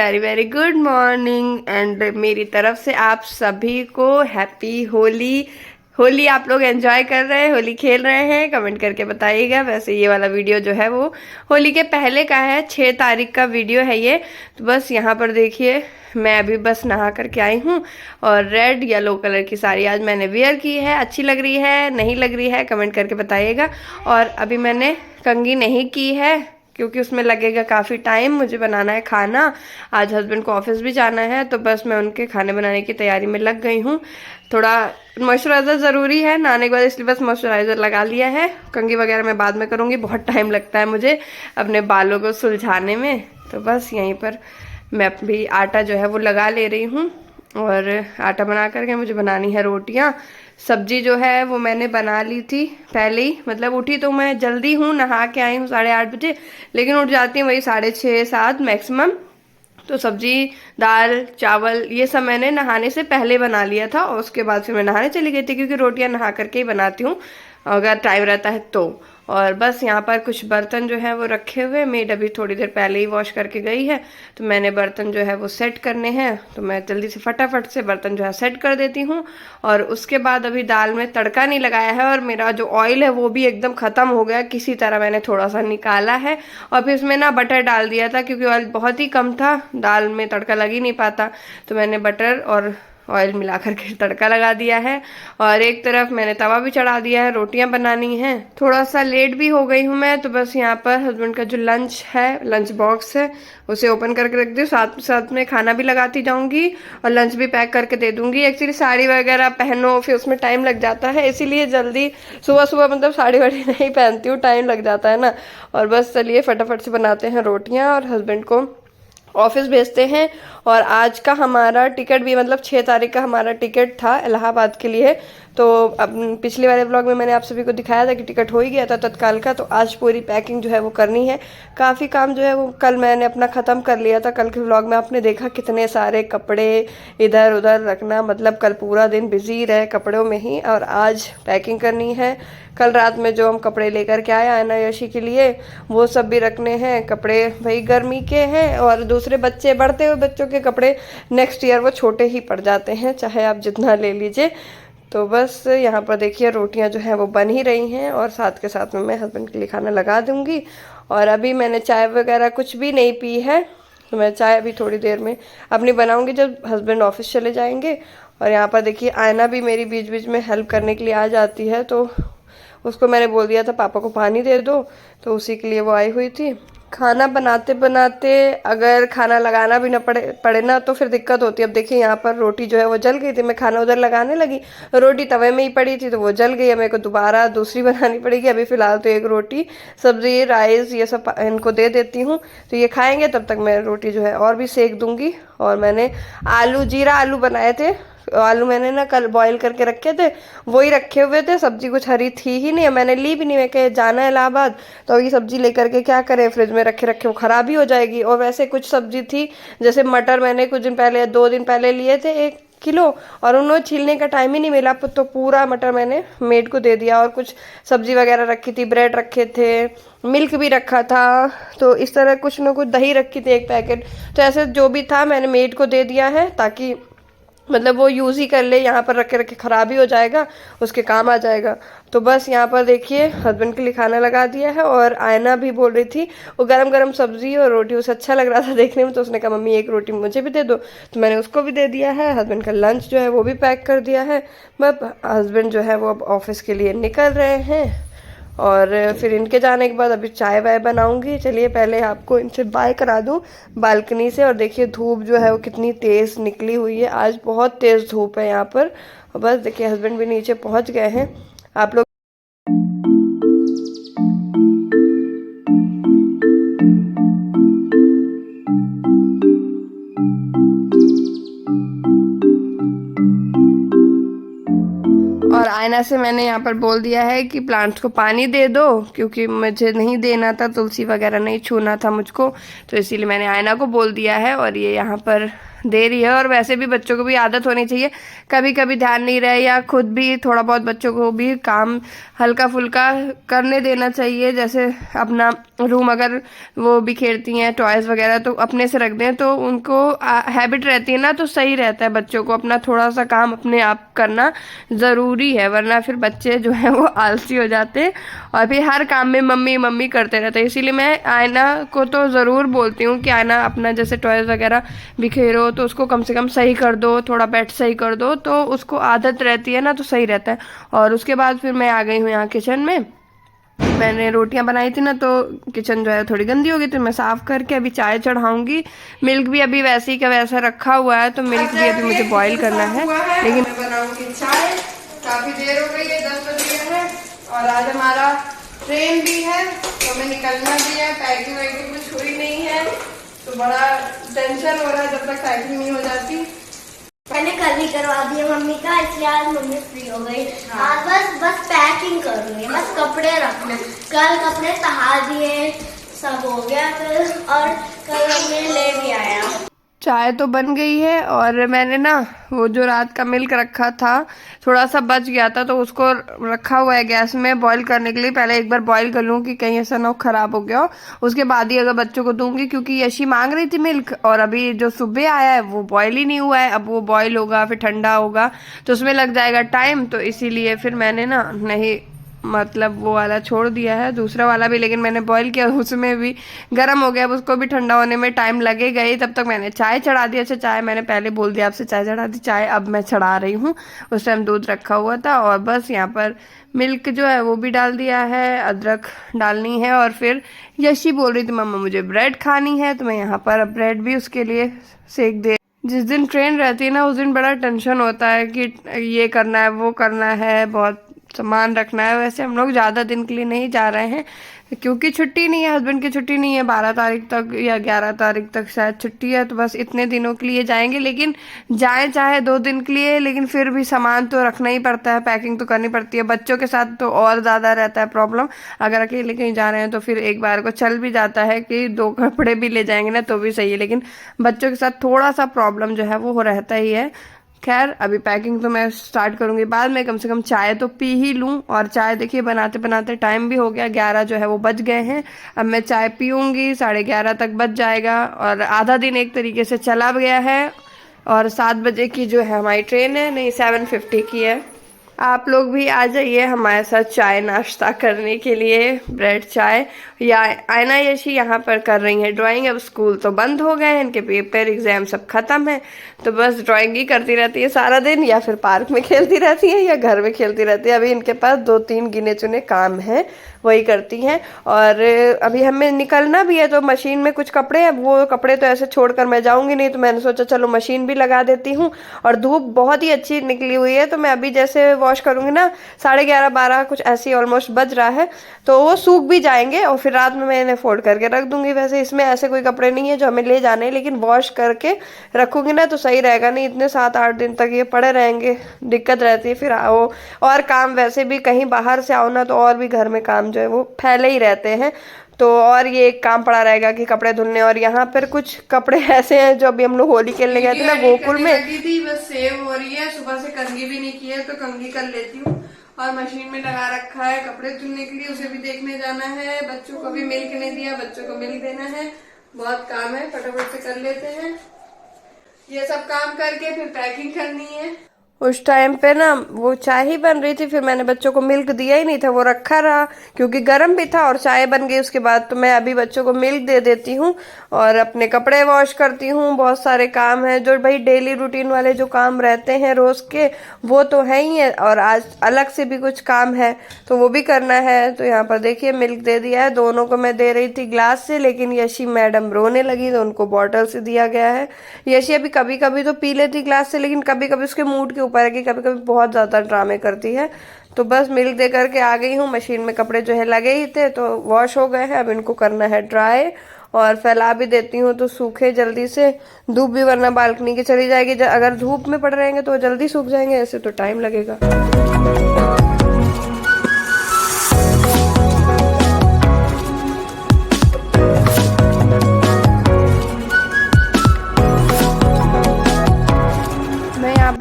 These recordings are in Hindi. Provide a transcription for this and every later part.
Very very good morning and मेरी तरफ से आप सभी को हैप्पी होली। होली आप लोग एंजॉय कर रहे हैं, होली खेल रहे हैं, कमेंट करके बताइएगा। वैसे ये वाला वीडियो जो है वो होली के पहले का है, 6 तारीख का वीडियो है ये। तो बस यहाँ पर देखिए, मैं अभी बस नहा करके आई हूँ और रेड येलो कलर की साड़ी आज मैंने वेयर की है। अच्छी लग रही है नहीं लग रही है कमेंट करके बताइएगा। और अभी मैंने कंघी नहीं की है क्योंकि उसमें लगेगा काफ़ी टाइम, मुझे बनाना है खाना। आज हस्बैंड को ऑफिस भी जाना है तो बस मैं उनके खाने बनाने की तैयारी में लग गई हूँ। थोड़ा मॉइस्चराइज़र ज़रूरी है नहाने के बाद, इसलिए बस मॉइस्चराइज़र लगा लिया है। कंघी वगैरह मैं बाद में करूँगी, बहुत टाइम लगता है मुझे अपने बालों को सुलझाने में। तो बस यहीं पर मैं अभी आटा जो है वो लगा ले रही हूँ और आटा बना करके मुझे बनानी है रोटियाँ। सब्जी जो है वो मैंने बना ली थी पहले ही, मतलब उठी तो मैं जल्दी हूँ, नहा के आई हूँ 8:30 बजे, लेकिन उठ जाती हूँ वही 6:30-7 मैक्सिमम। तो सब्जी दाल चावल ये सब मैंने नहाने से पहले बना लिया था और उसके बाद फिर मैं नहाने चली गई थी, क्योंकि रोटियां नहा करके ही बनाती हूँ अगर टाइम रहता है तो। और बस यहाँ पर कुछ बर्तन जो है वो रखे हुए, मेड अभी थोड़ी देर पहले ही वॉश करके गई है, तो मैंने बर्तन जो है वो सेट करने हैं, तो मैं जल्दी से फटाफट से बर्तन जो है सेट कर देती हूँ। और उसके बाद अभी दाल में तड़का नहीं लगाया है और मेरा जो ऑयल है वो भी एकदम ख़त्म हो गया, किसी तरह मैंने थोड़ा सा निकाला है और फिर इसमें ना बटर डाल दिया था, क्योंकि ऑयल बहुत ही कम था, दाल में तड़का लग ही नहीं पाता, तो मैंने बटर और ऑयल मिला करके तड़का लगा दिया है। और एक तरफ मैंने तवा भी चढ़ा दिया है, रोटियां बनानी है। थोड़ा सा लेट भी हो गई हूँ मैं, तो बस यहाँ पर हस्बैंड का जो लंच है, लंच बॉक्स है, उसे ओपन करके रख दी, साथ साथ में खाना भी लगाती जाऊंगी और लंच भी पैक करके दे दूंगी। एक्चुअली साड़ी वगैरह पहनो फिर उसमें टाइम लग जाता है, इसीलिए जल्दी सुबह सुबह मतलब साड़ी वाड़ी नहीं पहनती हूँ, टाइम लग जाता है ना। और बस चलिए फटाफट से बनाते हैं रोटियाँ और हस्बैंड को ऑफिस भेजते हैं। और आज का हमारा टिकट भी, मतलब 6 तारीख का हमारा टिकट था इलाहाबाद के लिए। तो अब पिछले वाले व्लॉग में मैंने आप सभी को दिखाया था कि टिकट हो ही गया था तत्काल का, तो आज पूरी पैकिंग जो है वो करनी है। काफ़ी काम जो है वो कल मैंने अपना ख़त्म कर लिया था। कल के व्लॉग में आपने देखा कितने सारे कपड़े इधर उधर रखना, मतलब कल पूरा दिन बिजी रहे कपड़ों में ही। और आज पैकिंग करनी है। कल रात में जो हम कपड़े लेकर के आए आयना यशी के लिए, वो सब भी रखने हैं। कपड़े भाई गर्मी के हैं और दूसरे बच्चे, बढ़ते हुए बच्चों के कपड़े नेक्स्ट ईयर वो छोटे ही पड़ जाते हैं, चाहे आप जितना ले लीजिए। तो बस यहाँ पर देखिए रोटियाँ जो हैं वो बन ही रही हैं और साथ के साथ में मैं हस्बैंड के लिए खाना लगा दूँगी। और अभी मैंने चाय वगैरह कुछ भी नहीं पी है, तो मैं चाय अभी थोड़ी देर में अपनी बनाऊँगी जब हस्बैंड ऑफिस चले जाएंगे। और यहाँ पर देखिए आयना भी मेरी बीच बीच में हेल्प करने के लिए आ जाती है, तो उसको मैंने बोल दिया था पापा को पानी दे दो, तो उसी के लिए वो आई हुई थी। खाना बनाते बनाते अगर खाना लगाना भी ना पड़े ना तो फिर दिक्कत होती है। अब देखिए यहाँ पर रोटी जो है वो जल गई थी, मैं खाना उधर लगाने लगी, रोटी तवे में ही पड़ी थी तो वो जल गई है, मेरे को दोबारा दूसरी बनानी पड़ेगी। अभी फ़िलहाल तो एक रोटी, सब्ज़ी राइस ये सब इनको दे देती हूँ, तो ये खाएंगे, तब तक मैं रोटी जो है और भी सेक दूँगी। और मैंने आलू जीरा आलू बनाए थे, आलू मैंने ना कल बॉईल करके रखे थे, वही रखे हुए थे। सब्जी कुछ हरी थी ही नहीं, मैंने ली भी नहीं, मैं कहे जाना है इलाहाबाद तो ये सब्जी लेकर के क्या करें, फ्रिज में रखे रखे वो खराब ही हो जाएगी। और वैसे कुछ सब्जी थी, जैसे मटर मैंने कुछ दिन पहले 2 दिन पहले लिए थे 1 किलो, और उन्होंने छीलने का टाइम ही नहीं मिला, तो पूरा मटर मैंने मेड को दे दिया। और कुछ सब्जी वगैरह रखी थी, ब्रेड रखे थे, मिल्क भी रखा था, तो इस तरह कुछ ना कुछ, दही रखी थी 1 पैकेट, तो ऐसे जो भी था मैंने मेड को दे दिया है, ताकि मतलब वो यूज़ ही कर ले, यहाँ पर रखे रखे ख़राब ही हो जाएगा, उसके काम आ जाएगा। तो बस यहाँ पर देखिए हस्बैंड के लिए खाना लगा दिया है। और आयना भी बोल रही थी, वो गरम गरम सब्ज़ी और रोटी उसे अच्छा लग रहा था देखने में, तो उसने कहा मम्मी 1 रोटी मुझे भी दे दो, तो मैंने उसको भी दे दिया है। हस्बैंड का लंच जो है वो भी पैक कर दिया है। बस हस्बैंड जो है वो अब ऑफिस के लिए निकल रहे हैं और फिर इनके जाने के बाद अभी चाय वाय बनाऊंगी। चलिए पहले आपको इनसे बाय करा दूं बालकनी से। और देखिए धूप जो है वो कितनी तेज़ निकली हुई है, आज बहुत तेज़ धूप है यहाँ पर। और बस देखिए हस्बैंड भी नीचे पहुँच गए हैं। आप लोग और आयना से मैंने यहाँ पर बोल दिया है कि प्लांट्स को पानी दे दो, क्योंकि मुझे नहीं देना था, तुलसी वगैरह नहीं छूना था मुझको, तो इसीलिए मैंने आयना को बोल दिया है और ये यहाँ पर दे रही है। और वैसे भी बच्चों को भी आदत होनी चाहिए, कभी कभी ध्यान नहीं रहे या खुद भी थोड़ा बहुत बच्चों को भी काम हल्का फुल्का करने देना चाहिए। जैसे अपना रूम अगर वो बिखेरती हैं टॉयज वगैरह तो अपने से रख दें, तो उनको हैबिट रहती है ना, तो सही रहता है बच्चों को अपना थोड़ा सा काम अपने आप करना ज़रूरी है, वरना फिर बच्चे जो है वो आलसी हो जाते हैं और फिर हर काम में मम्मी मम्मी करते रहते हैं। इसीलिए मैं आयना को तो ज़रूर बोलती हूँ कि आयना अपना जैसे टॉयज वगैरह बिखेरो तो उसको कम से कम सही कर दो, थोड़ा बेड सही कर दो, तो उसको आदत रहती है ना, तो सही रहता है। और उसके बाद फिर मैं आ गई हूँ यहाँ किचन में। मैंने रोटियां बनाई थी ना, तो किचन जो है थोड़ी गंदी हो गई, तो मैं साफ करके अभी चाय चढ़ाऊंगी। मिल्क भी अभी वैसे ही का वैसा रखा हुआ है, तो मिल्क भी अभी मुझे बॉईल करना है। लेकिन मैं बनाऊंगी चाय। काफी देर हो गई है, 10 बज गए हैं और आज हमारा ट्रेन भी है, तो हमें निकलना भी है। पैकिंग वैकिंग कुछ हुई नहीं है, तो बड़ा टेंशन हो रहा है जब तक पैकिंग नहीं हो जाती। मैंने कल ही करवा दिया मम्मी का, इसलिए आज मम्मी फ्री हो गई। आज बस पैकिंग करनी है, बस कपड़े रखने। कल कपड़े तहा दिए, सब हो गया कल, और कल हमने ले भी आया। चाय तो बन गई है और मैंने ना वो जो रात का मिल्क रखा था थोड़ा सा बच गया था, तो उसको रखा हुआ है गैस में बॉईल करने के लिए। पहले एक बार बॉईल कर लूँ कि कहीं ऐसा ना हो खराब हो गया हो, उसके बाद ही अगर बच्चों को दूंगी, क्योंकि यशी मांग रही थी मिल्क और अभी जो सुबह आया है वो बॉईल ही नहीं हुआ है। अब वो बॉईल होगा फिर ठंडा होगा तो उसमें लग जाएगा टाइम, तो इसीलिए फिर मैंने ना नहीं मतलब वो वाला छोड़ दिया है, दूसरा वाला भी। लेकिन मैंने बॉईल किया उसमें भी गर्म हो गया, अब उसको भी ठंडा होने में टाइम लगेगा ही। तब तक मैंने चाय चढ़ा दी। अच्छा, चाय मैंने पहले बोल दिया आपसे, चाय चढ़ा दी। चाय अब मैं चढ़ा रही हूँ, उस टाइम दूध रखा हुआ था। और बस यहाँ पर मिल्क जो है वो भी डाल दिया है, अदरक डालनी है। और फिर यशी बोल रही थी मम्मा मुझे ब्रेड खानी है, तो मैं यहाँ पर ब्रेड भी उसके लिए सेक दे। जिस दिन ट्रेन रहती है ना उस दिन बड़ा टेंशन होता है कि ये करना है वो करना है, बहुत सामान रखना है। वैसे हम लोग ज़्यादा दिन के लिए नहीं जा रहे हैं, क्योंकि छुट्टी नहीं है, हस्बैंड की छुट्टी नहीं है। 12 तारीख तक या 11 तारीख तक शायद छुट्टी है, तो बस इतने दिनों के लिए जाएंगे। लेकिन जाएं चाहे 2 दिन के लिए, लेकिन फिर भी सामान तो रखना ही पड़ता है, पैकिंग तो करनी पड़ती है। बच्चों के साथ तो और ज़्यादा रहता है प्रॉब्लम। अगर अकेले कहीं जा रहे हैं तो फिर एक बार को चल भी जाता है कि 2 कपड़े भी ले जाएंगे ना तो भी सही है, लेकिन बच्चों के साथ थोड़ा सा प्रॉब्लम जो है वो रहता ही है। खैर अभी पैकिंग तो मैं स्टार्ट करूंगी बाद में, कम से कम चाय तो पी ही लूं। और चाय देखिए बनाते बनाते टाइम भी हो गया, 11 जो है वो बज गए हैं। अब मैं चाय पीऊंगी, 11:30 तक बज जाएगा और आधा दिन एक तरीके से चला गया है। और 7 बजे की जो है हमारी ट्रेन है, नहीं 7:50 की है। आप लोग भी आ जाइए हमारे साथ चाय नाश्ता करने के लिए, ब्रेड चाय। या आयना यशी यहाँ पर कर रही है ड्राइंग। अब स्कूल तो बंद हो गए हैं, इनके पेपर एग्जाम सब खत्म है, तो बस ड्राइंग ही करती रहती है सारा दिन, या फिर पार्क में खेलती रहती है या घर में खेलती रहती है। अभी इनके पास 2-3 गिने चुने काम हैं, वही करती हैं। और अभी हमें निकलना भी है, तो मशीन में कुछ कपड़े हैं, वो कपड़े तो ऐसे छोड़कर मैं जाऊंगी नहीं, तो मैंने सोचा चलो मशीन भी लगा देती हूँ। और धूप बहुत ही अच्छी निकली हुई है, तो मैं अभी जैसे वॉश करूंगी ना 11:30-12 कुछ ऐसी ऑलमोस्ट बज रहा है, तो वो सूख भी जाएंगे और फिर रात में मैं इन्हें फोल्ड करके रख दूंगी। वैसे इसमें ऐसे कोई कपड़े नहीं है जो हमें ले जाने, लेकिन वॉश करके रखूंगी ना तो सही रहेगा, नहीं इतने 7-8 दिन तक ये पड़े रहेंगे, दिक्कत रहती है फिर आओ। और काम वैसे भी कहीं बाहर से आओ ना तो और भी घर में काम जो है वो फैले ही रहते हैं, तो और ये एक काम पड़ा रहेगा कि कपड़े धुलने। और यहाँ पर कुछ कपड़े ऐसे हैं जो अभी हम लोग होली खेलने गए थे ना गोकुल में, बस सेव हो रही है, सुबह से कंघी भी नहीं की है तो कंघी कर लेती हूँ। और मशीन में लगा रखा है कपड़े धुलने के लिए, उसे भी देखने जाना है। बच्चों को भी मिल्क नहीं दिया, बच्चों को मिल्क देना है, बहुत काम है, फटाफट से कर लेते हैं। ये सब काम करके फिर पैकिंग करनी है। उस टाइम पे ना वो चाय ही बन रही थी, फिर मैंने बच्चों को मिल्क दिया ही नहीं था, वो रखा रहा क्योंकि गर्म भी था और चाय बन गई उसके बाद। तो मैं अभी बच्चों को मिल्क दे देती हूँ और अपने कपड़े वॉश करती हूँ। बहुत सारे काम हैं जो भाई डेली रूटीन वाले जो काम रहते हैं रोज के, वो तो है ही है, और आज अलग से भी कुछ काम है तो वो भी करना है। तो यहाँ पर देखिए मिल्क दे दिया है, दोनों को मैं दे रही थी ग्लास से, लेकिन यशी मैडम रोने लगी तो उनको बॉटल से दिया गया है। यशी अभी कभी कभी तो पी लेती ग्लास से, लेकिन कभी कभी उसके मूड के ऊपर है कि कभी कभी बहुत ज्यादा ड्रामे करती है। तो बस मिल्क दे करके आ गई हूँ। मशीन में कपड़े जो है लगे ही थे तो वॉश हो गए हैं, अब इनको करना है ड्राई और फैला भी देती हूँ तो सूखे जल्दी से। धूप भी वरना बालकनी की चली जाएगी, अगर धूप में पड़ रहेंगे तो जल्दी सूख जाएंगे, ऐसे तो टाइम लगेगा।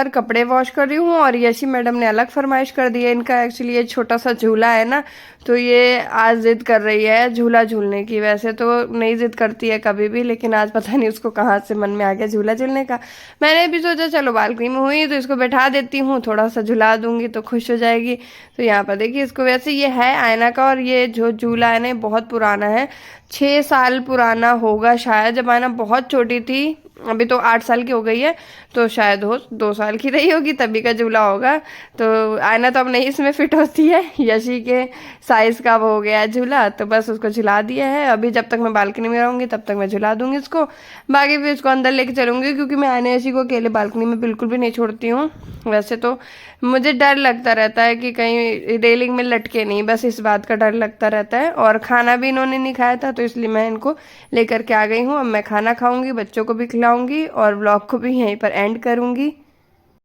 पर कपड़े वॉश कर रही हूँ और यशी मैडम ने अलग फरमाइश कर दी है। इनका एक्चुअली ये छोटा सा झूला है ना, तो ये आज जिद कर रही है झूला झूलने की। वैसे तो नहीं जिद करती है कभी भी, लेकिन आज पता नहीं उसको कहाँ से मन में आ गया झूला झूलने का। मैंने भी सोचा चलो बालकनी में हुई तो इसको बैठा देती हूँ, थोड़ा सा झुला दूंगी तो खुश हो जाएगी। तो यहाँ पर देखिए इसको, वैसे ये है आयना का, और ये जो झूला है ना बहुत पुराना है, 6 साल पुराना होगा शायद। जब आयना बहुत छोटी थी, अभी तो 8 साल की हो गई है, तो शायद हो 2 साल की रही होगी तभी का झूला होगा। तो आयना तो अब नहीं इसमें फिट होती है, यशी के साइज का वो हो गया है झूला, तो बस उसको झुला दिया है। अभी जब तक मैं बालकनी में रहूंगी तब तक मैं झुला दूंगी इसको, बाकी फिर इसको अंदर लेके चलूंगी, क्योंकि मैं आयना यशी को अकेले बालकनी में बिल्कुल भी नहीं छोड़ती हूँ। वैसे तो मुझे डर लगता रहता है कि कहीं रेलिंग में लटके नहीं, बस इस बात का डर लगता रहता है। और खाना भी इन्होंने नहीं खाया था, तो इसलिए मैं इनको लेकर के आ गई हूँ। अब मैं खाना खाऊंगी, बच्चों को भी खिलाऊंगी और व्लॉग को भी यहीं पर एंड करूंगी।